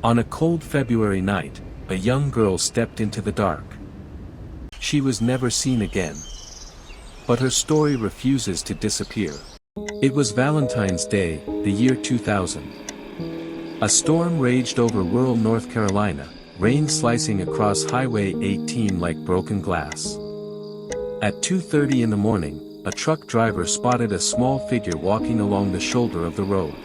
On a cold February night, a young girl stepped into the dark. She was never seen again. But her story refuses to disappear. It was Valentine's Day, the year 2000. A storm raged over rural North Carolina, rain slicing across Highway 18 like broken glass. At 2:30 in the morning, a truck driver spotted a small figure walking along the shoulder of the road.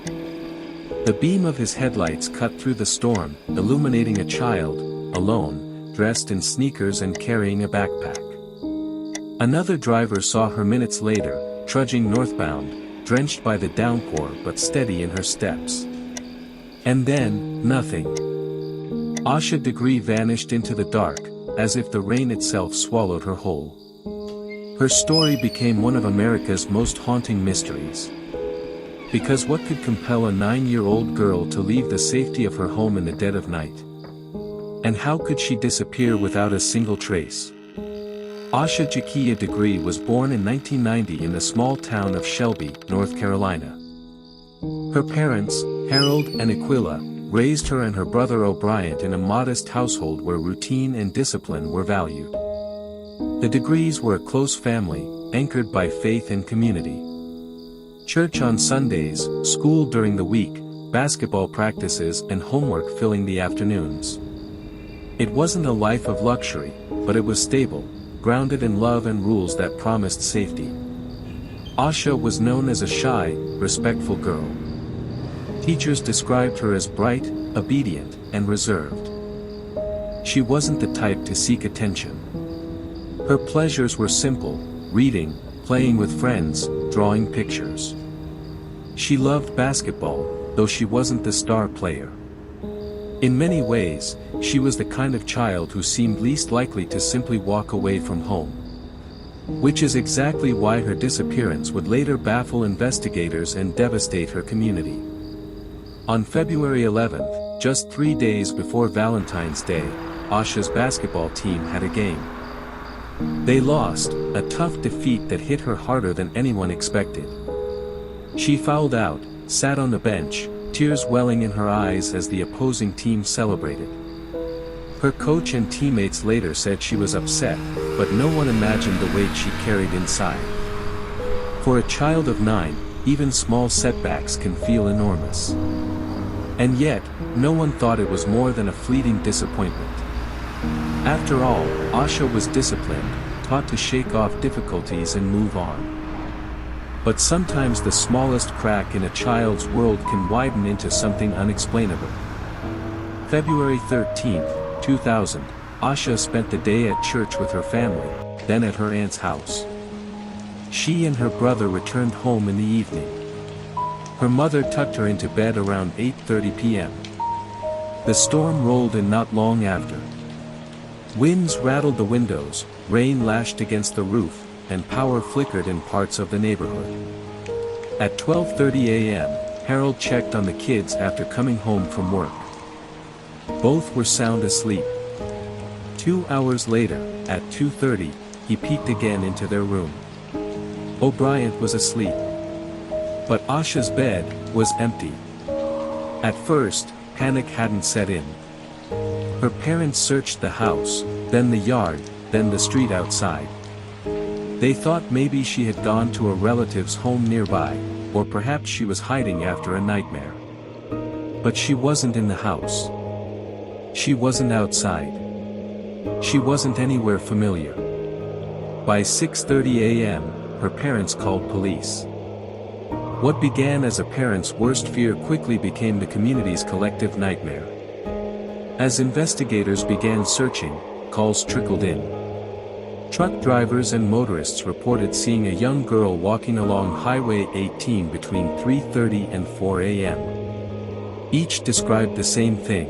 The beam of his headlights cut through the storm, illuminating a child, alone, dressed in sneakers and carrying a backpack. Another driver saw her minutes later, trudging northbound, drenched by the downpour but steady in her steps. And then, nothing. Asha Degree vanished into the dark, as if the rain itself swallowed her whole. Her story became one of America's most haunting mysteries. Because what could compel a 9-year-old girl to leave the safety of her home in the dead of night? And how could she disappear without a single trace? Asha Degree was born in 1990 in the small town of Shelby, North Carolina. Her parents, Harold and Aquila, raised her and her brother O'Brien in a modest household where routine and discipline were valued. The Degrees were a close family, anchored by faith and community. Church on Sundays, school during the week, basketball practices and homework filling the afternoons. It wasn't a life of luxury, but it was stable, grounded in love and rules that promised safety. Asha was known as a shy, respectful girl. Teachers described her as bright, obedient, and reserved. She wasn't the type to seek attention. Her pleasures were simple: reading, playing with friends, drawing pictures. She loved basketball, though she wasn't the star player. In many ways, she was the kind of child who seemed least likely to simply walk away from home. Which is exactly why her disappearance would later baffle investigators and devastate her community. On February 11th, just 3 days before Valentine's Day, Asha's basketball team had a game. They lost, a tough defeat that hit her harder than anyone expected. She fouled out, sat on the bench, tears welling in her eyes as the opposing team celebrated. Her coach and teammates later said she was upset, but no one imagined the weight she carried inside. For a child of 9, even small setbacks can feel enormous. And yet, no one thought it was more than a fleeting disappointment. After all, Asha was disciplined, taught to shake off difficulties and move on. But sometimes the smallest crack in a child's world can widen into something unexplainable. February 13, 2000, Asha spent the day at church with her family, then at her aunt's house. She and her brother returned home in the evening. Her mother tucked her into bed around 8:30 p.m. The storm rolled in not long after. Winds rattled the windows, rain lashed against the roof, and power flickered in parts of the neighborhood. At 12:30 a.m., Harold checked on the kids after coming home from work. Both were sound asleep. 2 hours later, at 2:30, he peeked again into their room. O'Brien was asleep. But Asha's bed was empty. At first, panic hadn't set in. Her parents searched the house, then the yard, then the street outside. They thought maybe she had gone to a relative's home nearby, or perhaps she was hiding after a nightmare. But she wasn't in the house. She wasn't outside. She wasn't anywhere familiar. By 6:30 a.m., her parents called police. What began as a parent's worst fear quickly became the community's collective nightmare. As investigators began searching, calls trickled in. Truck drivers and motorists reported seeing a young girl walking along Highway 18 between 3:30 and 4 a.m. Each described the same thing.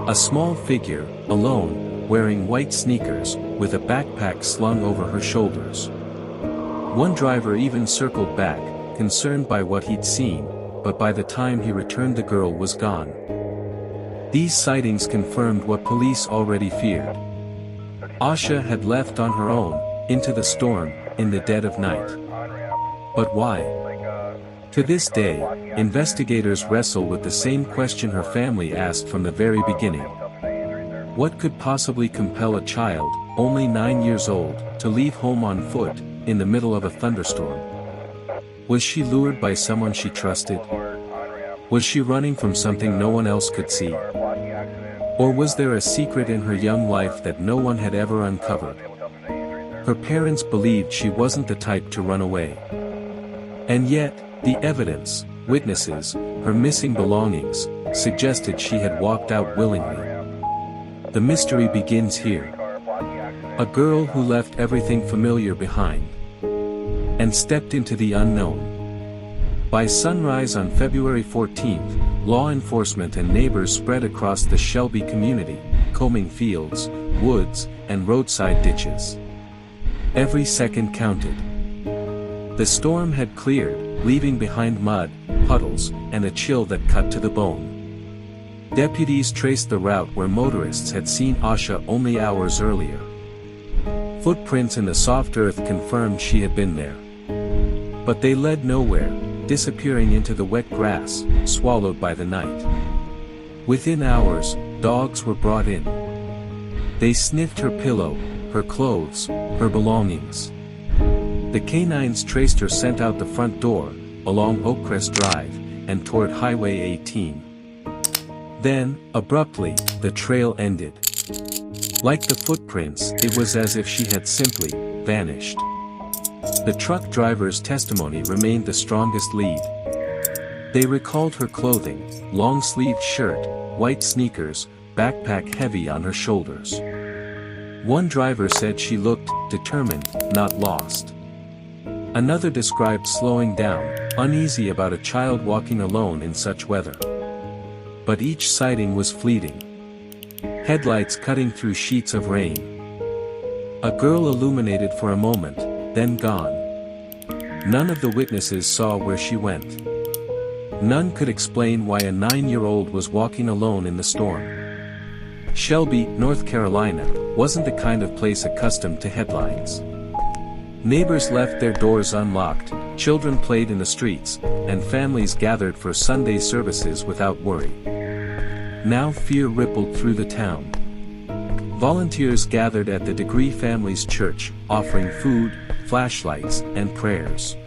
A small figure, alone, wearing white sneakers, with a backpack slung over her shoulders. One driver even circled back, concerned by what he'd seen, but by the time he returned the girl was gone. These sightings confirmed what police already feared. Asha had left on her own, into the storm, in the dead of night. But why? To this day, investigators wrestle with the same question her family asked from the very beginning. What could possibly compel a child, only 9 years old, to leave home on foot, in the middle of a thunderstorm? Was she lured by someone she trusted? Was she running from something no one else could see? Or was there a secret in her young life that no one had ever uncovered? Her parents believed she wasn't the type to run away. And yet, the evidence, witnesses, her missing belongings, suggested she had walked out willingly. The mystery begins here. A girl who left everything familiar behind and stepped into the unknown. By sunrise on February 14th, law enforcement and neighbors spread across the Shelby community, combing fields, woods, and roadside ditches. Every second counted. The storm had cleared, leaving behind mud, puddles, and a chill that cut to the bone. Deputies traced the route where motorists had seen Asha only hours earlier. Footprints in the soft earth confirmed she had been there. But they led nowhere, disappearing into the wet grass, swallowed by the night. Within hours, dogs were brought in. They sniffed her pillow, her clothes, her belongings. The canines traced her scent out the front door, along Oakcrest Drive, and toward Highway 18. Then, abruptly, the trail ended. Like the footprints, it was as if she had simply vanished. The truck driver's testimony remained the strongest lead. They recalled her clothing: long-sleeved shirt, white sneakers, backpack heavy on her shoulders. One driver said she looked determined, not lost. Another described slowing down, uneasy about a child walking alone in such weather. But each sighting was fleeting. Headlights cutting through sheets of rain. A girl illuminated for a moment, then gone. None of the witnesses saw where she went. None could explain why a 9-year-old was walking alone in the storm. Shelby, North Carolina, wasn't the kind of place accustomed to headlines. Neighbors left their doors unlocked, children played in the streets, and families gathered for Sunday services without worry. Now fear rippled through the town. Volunteers gathered at the Degree family's church, offering food, flashlights, and prayers.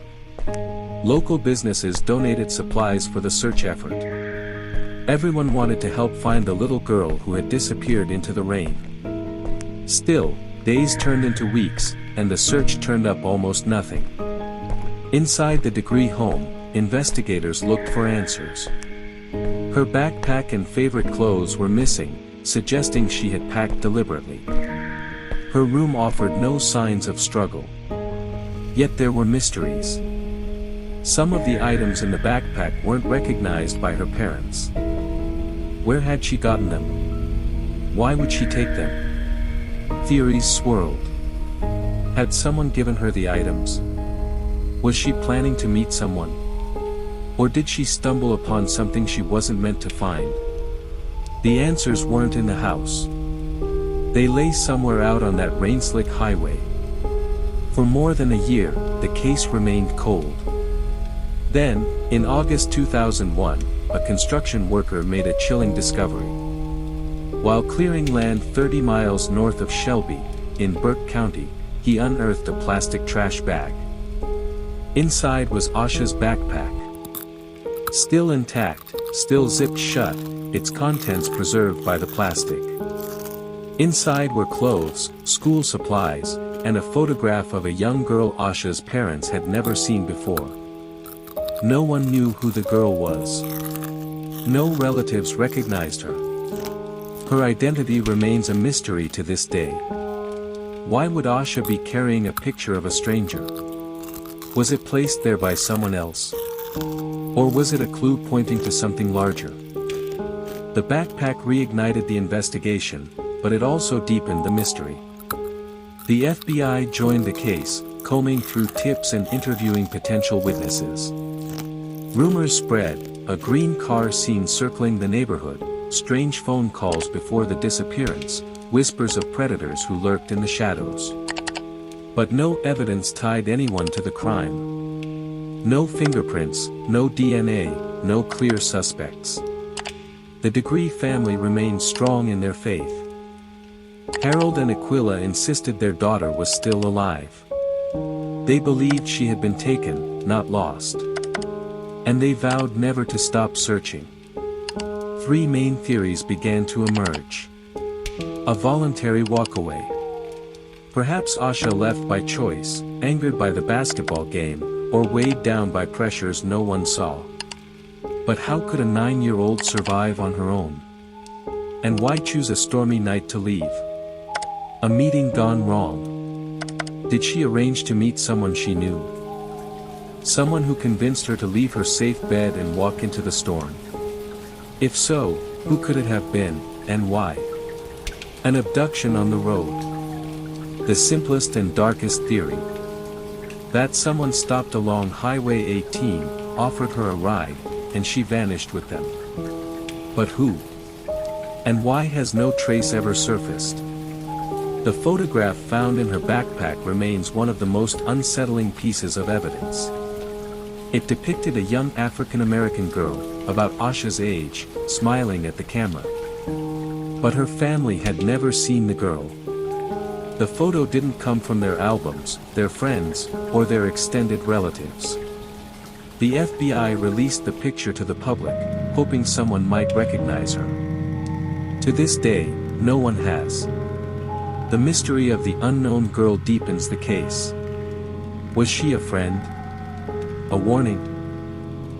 Local businesses donated supplies for the search effort. Everyone wanted to help find the little girl who had disappeared into the rain. Still, days turned into weeks, and the search turned up almost nothing. Inside the Degree home, investigators looked for answers. Her backpack and favorite clothes were missing, suggesting she had packed deliberately. Her room offered no signs of struggle. Yet there were mysteries. Some of the items in the backpack weren't recognized by her parents. Where had she gotten them? Why would she take them? Theories swirled. Had someone given her the items? Was she planning to meet someone? Or did she stumble upon something she wasn't meant to find? The answers weren't in the house. They lay somewhere out on that rain-slick highway. For more than a year, the case remained cold. Then, in August 2001, a construction worker made a chilling discovery. While clearing land 30 miles north of Shelby, in Burke County, he unearthed a plastic trash bag. Inside was Asha's backpack. Still intact, still zipped shut, its contents preserved by the plastic. Inside were clothes, school supplies, and a photograph of a young girl Asha's parents had never seen before. No one knew who the girl was. No relatives recognized her. Her identity remains a mystery to this day. Why would Asha be carrying a picture of a stranger? Was it placed there by someone else? Or was it a clue pointing to something larger? The backpack reignited the investigation, but it also deepened the mystery. The FBI joined the case, combing through tips and interviewing potential witnesses. Rumors spread: a green car seen circling the neighborhood, strange phone calls before the disappearance, whispers of predators who lurked in the shadows. But no evidence tied anyone to the crime. No fingerprints, no DNA, no clear suspects. The Degree family remained strong in their faith. Harold and Aquila insisted their daughter was still alive. They believed she had been taken, not lost. And they vowed never to stop searching. Three main theories began to emerge. A voluntary walkaway. Perhaps Asha left by choice, angered by the basketball game, or weighed down by pressures no one saw. But how could a 9-year-old survive on her own? And why choose a stormy night to leave? A meeting gone wrong. Did she arrange to meet someone she knew? Someone who convinced her to leave her safe bed and walk into the storm? If so, who could it have been, and why? An abduction on the road. The simplest and darkest theory. That someone stopped along Highway 18, offered her a ride, and she vanished with them. But who? And why has no trace ever surfaced? The photograph found in her backpack remains one of the most unsettling pieces of evidence. It depicted a young African-American girl, about Asha's age, smiling at the camera. But her family had never seen the girl. The photo didn't come from their albums, their friends, or their extended relatives. The FBI released the picture to the public, hoping someone might recognize her. To this day, no one has. The mystery of the unknown girl deepens the case. Was she a friend? A warning?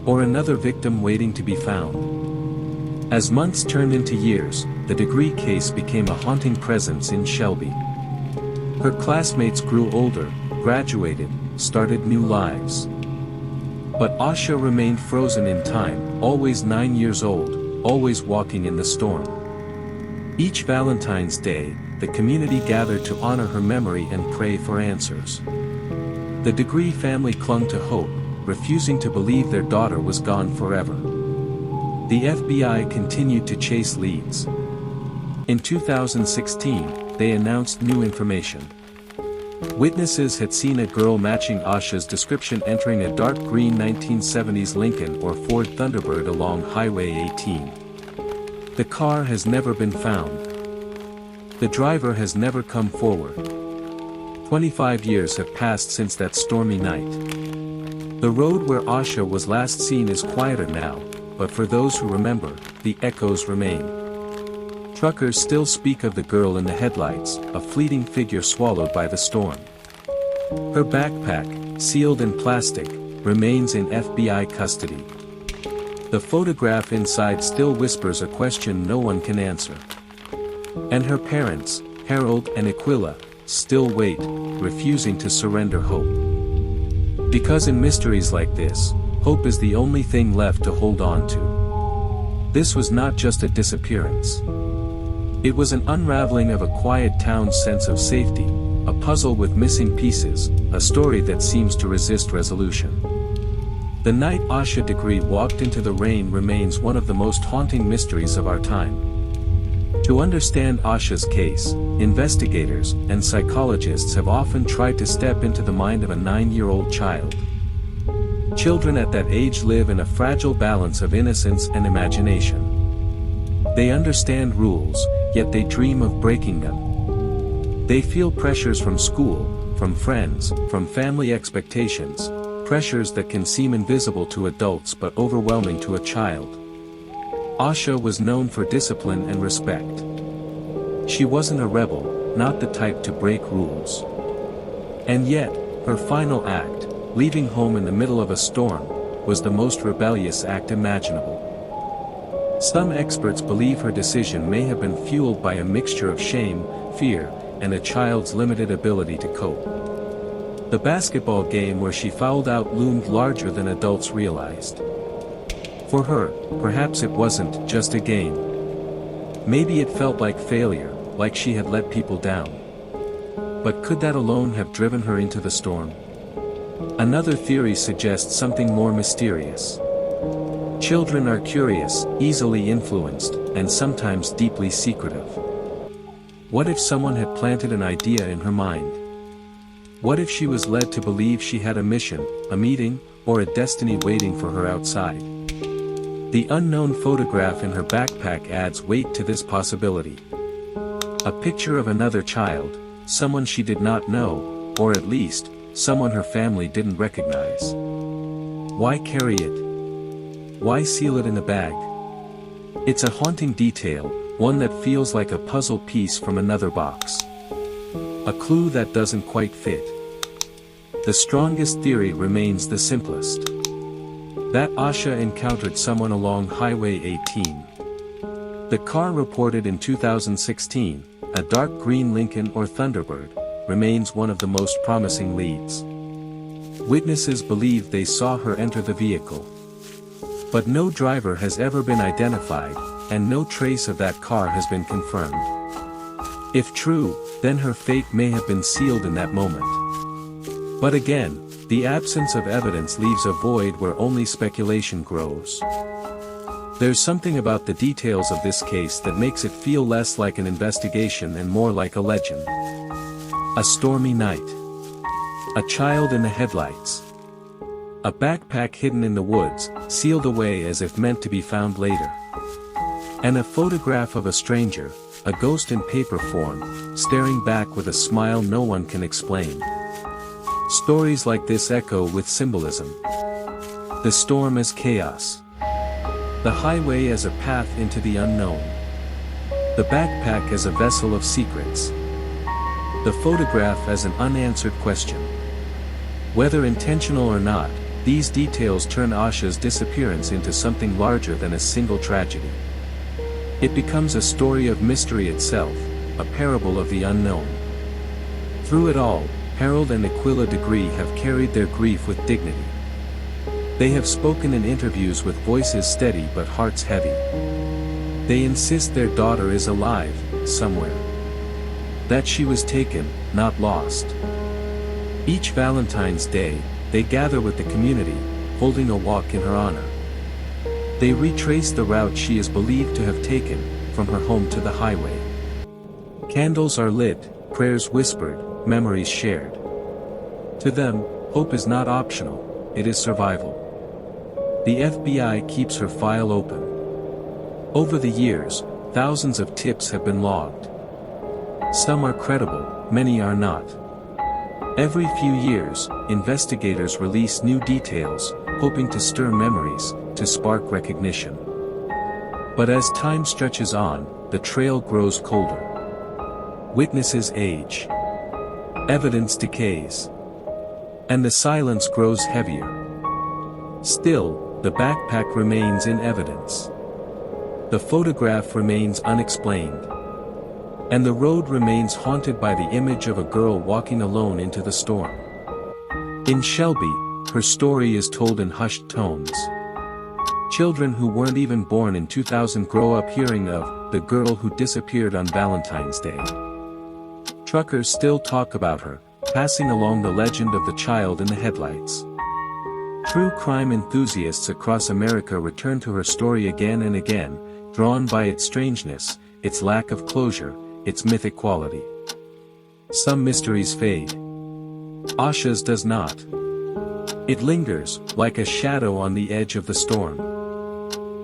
Or another victim waiting to be found? As months turned into years, the Degree case became a haunting presence in Shelby. Her classmates grew older, graduated, started new lives. But Asha remained frozen in time, always 9 years old, always walking in the storm. Each Valentine's Day, the community gathered to honor her memory and pray for answers. The Degree family clung to hope, refusing to believe their daughter was gone forever. The FBI continued to chase leads. In 2016, they announced new information. Witnesses had seen a girl matching Asha's description entering a dark green 1970s Lincoln or Ford Thunderbird along Highway 18. The car has never been found. The driver has never come forward. 25 years have passed since that stormy night. The road where Asha was last seen is quieter now, but for those who remember, the echoes remain. Truckers still speak of the girl in the headlights, a fleeting figure swallowed by the storm. Her backpack, sealed in plastic, remains in FBI custody. The photograph inside still whispers a question no one can answer. And her parents, Harold and Aquila, still wait, refusing to surrender hope. Because in mysteries like this, hope is the only thing left to hold on to. This was not just a disappearance. It was an unraveling of a quiet town's sense of safety, a puzzle with missing pieces, a story that seems to resist resolution. The night Asha Degree walked into the rain remains one of the most haunting mysteries of our time. To understand Asha's case, investigators and psychologists have often tried to step into the mind of a 9-year-old child. Children at that age live in a fragile balance of innocence and imagination. They understand rules, yet they dream of breaking them. They feel pressures from school, from friends, from family expectations, pressures that can seem invisible to adults but overwhelming to a child. Asha was known for discipline and respect. She wasn't a rebel, not the type to break rules. And yet, her final act, leaving home in the middle of a storm, was the most rebellious act imaginable. Some experts believe her decision may have been fueled by a mixture of shame, fear, and a child's limited ability to cope. The basketball game where she fouled out loomed larger than adults realized. For her, perhaps it wasn't just a game. Maybe it felt like failure, like she had let people down. But could that alone have driven her into the storm? Another theory suggests something more mysterious. Children are curious, easily influenced, and sometimes deeply secretive. What if someone had planted an idea in her mind? What if she was led to believe she had a mission, a meeting, or a destiny waiting for her outside. The unknown photograph in her backpack adds weight to this possibility. A picture of another child, someone she did not know, or at least, someone her family didn't recognize. Why carry it? Why seal it in a bag? It's a haunting detail, one that feels like a puzzle piece from another box. A clue that doesn't quite fit. The strongest theory remains the simplest. That Asha encountered someone along Highway 18. The car reported in 2016, a dark green Lincoln or Thunderbird, remains one of the most promising leads. Witnesses believe they saw her enter the vehicle. But no driver has ever been identified, and no trace of that car has been confirmed. If true, then her fate may have been sealed in that moment. But again, the absence of evidence leaves a void where only speculation grows. There's something about the details of this case that makes it feel less like an investigation and more like a legend. A stormy night. A child in the headlights. A backpack hidden in the woods, sealed away as if meant to be found later. And a photograph of a stranger, a ghost in paper form, staring back with a smile no one can explain. Stories like this echo with symbolism. The storm as chaos. The highway as a path into the unknown. The backpack as a vessel of secrets. The photograph as an unanswered question. Whether intentional or not, these details turn Asha's disappearance into something larger than a single tragedy. It becomes a story of mystery itself, a parable of the unknown. Through it all, Harold and Asha Degree have carried their grief with dignity. They have spoken in interviews with voices steady but hearts heavy. They insist their daughter is alive, somewhere. That she was taken, not lost. Each Valentine's Day, they gather with the community, holding a walk in her honor. They retrace the route she is believed to have taken, from her home to the highway. Candles are lit, prayers whispered, memories shared. To them, hope is not optional, it is survival. The FBI keeps her file open. Over the years, thousands of tips have been logged. Some are credible, many are not. Every few years, investigators release new details, hoping to stir memories, to spark recognition. But as time stretches on, the trail grows colder. Witnesses age. Evidence decays. And the silence grows heavier. Still, the backpack remains in evidence. The photograph remains unexplained. And the road remains haunted by the image of a girl walking alone into the storm. In Shelby, her story is told in hushed tones. Children who weren't even born in 2000 grow up hearing of the girl who disappeared on Valentine's Day. Truckers still talk about her, passing along the legend of the child in the headlights. True crime enthusiasts across America return to her story again and again, drawn by its strangeness, its lack of closure, its mythic quality. Some mysteries fade. Asha's does not. It lingers, like a shadow on the edge of the storm.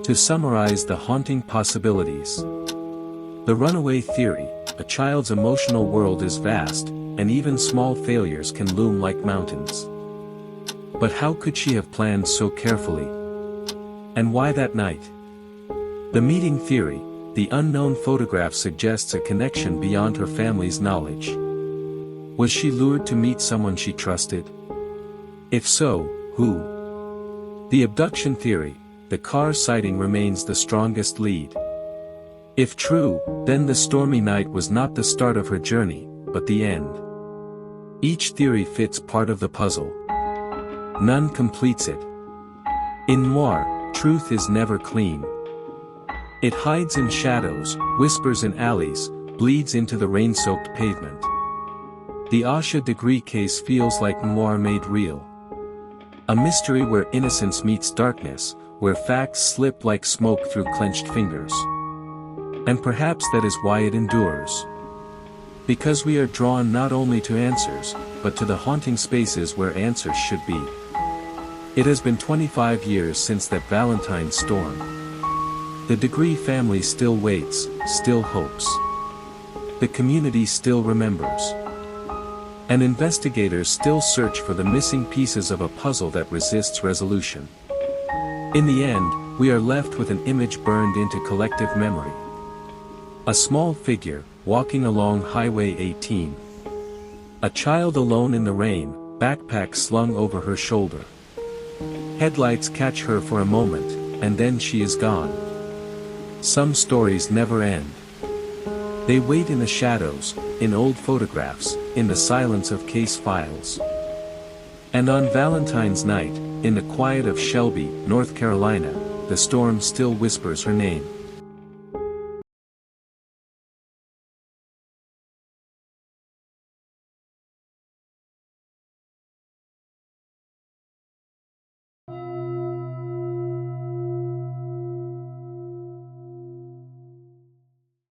To summarize the haunting possibilities. The runaway theory, a child's emotional world is vast, and even small failures can loom like mountains. But how could she have planned so carefully? And why that night? The meeting theory, the unknown photograph suggests a connection beyond her family's knowledge. Was she lured to meet someone she trusted? If so, who? The abduction theory, the car sighting remains the strongest lead. If true, then the stormy night was not the start of her journey, but the end. Each theory fits part of the puzzle. None completes it. In noir, truth is never clean. It hides in shadows, whispers in alleys, bleeds into the rain-soaked pavement. The Asha Degree case feels like noir made real. A mystery where innocence meets darkness, where facts slip like smoke through clenched fingers. And perhaps that is why it endures. Because we are drawn not only to answers, but to the haunting spaces where answers should be. It has been 25 years since that Valentine storm. The Degree family still waits, still hopes. The community still remembers. And investigators still search for the missing pieces of a puzzle that resists resolution. In the end, we are left with an image burned into collective memory. A small figure, walking along Highway 18. A child alone in the rain, backpack slung over her shoulder. Headlights catch her for a moment, and then she is gone. Some stories never end. They wait in the shadows, in old photographs, in the silence of case files. And on Valentine's night, in the quiet of Shelby, North Carolina, the storm still whispers her name.